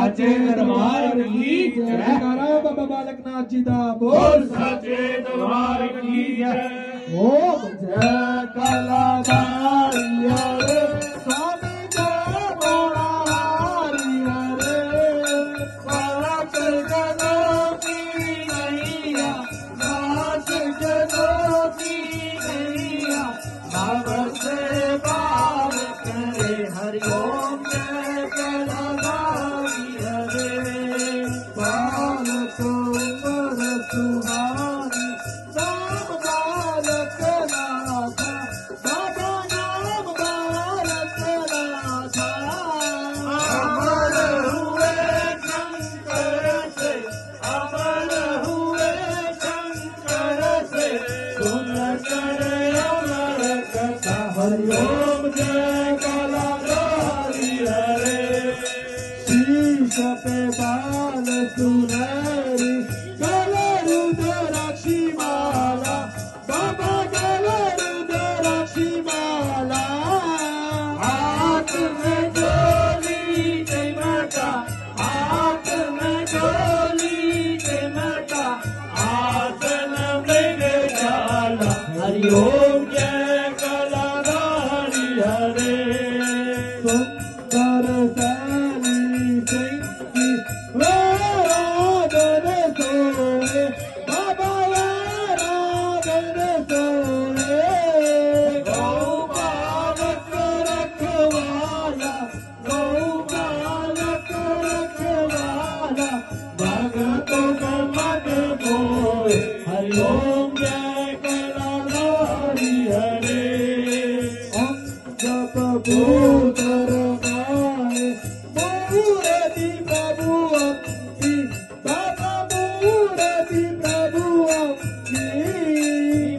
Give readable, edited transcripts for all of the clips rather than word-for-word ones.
साचे दरबार की जय। बाबा बालकनाथ जी दा बोल साचे दरबार की जय। ओम जय कलाधारी हरे स्वामी जय बोलाहारी हरे पारक जगों की नैया नाच जगों की नैया भाव से पार करे हरि ओम जय कलाधारी हरे। बालक उमर सुहानी नाम बालक नाथा बाबा नाम बालक नाथा अमर हुए शंकर से अमर हुए शंकर से सुन कर अमर कथा हरि ओम जय कलाधारी हरे। शीश पे बाल सुनहरी गलरुद्राक्षी माला बाबा गलरुद्राक्षी माला हाथ में डोली चिमटा हाथ में डोली चिमटा आसन मृग जाला हरि ओम जय कलाधारी हरे। सुंदर सैली सिंगी राधन सोए बाबा राधन सोए गौ बालक रखवाला गौ बालक रखवाला भगतों का मन मोहे हरि ओम जय कलाधारी हरे। जप भूतर माए मूर्ति प्रभु की बाबा मूर्ति प्रभु की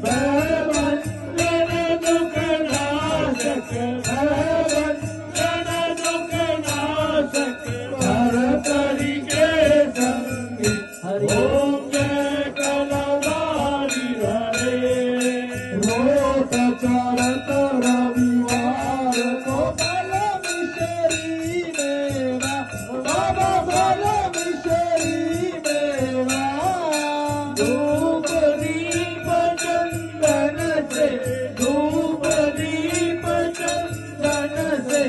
भगवंजन दुख नाशक भगवंजन दुख नाशक भरतरि के संगी हरि ओम जय कलाधारी हरे। रोट चरत रविवार को बल मिशरी मेरा बाबा बल मिशरी मेरा धूप दीप चंदन से धूप दीप चंदन से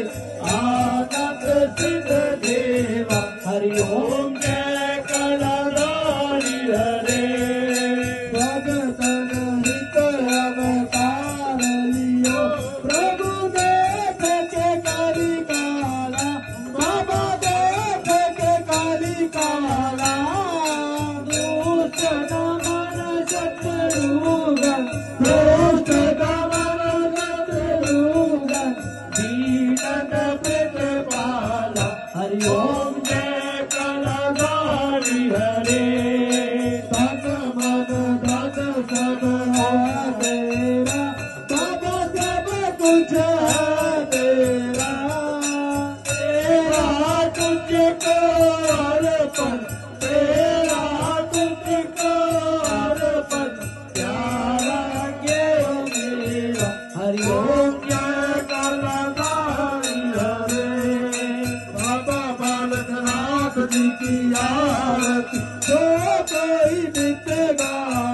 आनंद सिद्ध देवा हरि ओम जय कलाधारी हरे। भगतन हित अवतार लियो प्रभु देख के काली काला बाबा देख के काली काला दुष्ट दमन शत्रुघ्न दुष्ट दमन शत्रुघ्न दीनन प्रतिपाला हरि ओम जय कलाधारी हरे। तन मन धन सब है तेरा बाबा सब कुछ है तेरा तेरा तुझको अर्पण तेरा तुझको अर्पण प्यारा ये मेरा हरि ओम जय कलाधारी हरे। बाबा बालकनाथ जी की आरती जो कोई नित्य गाए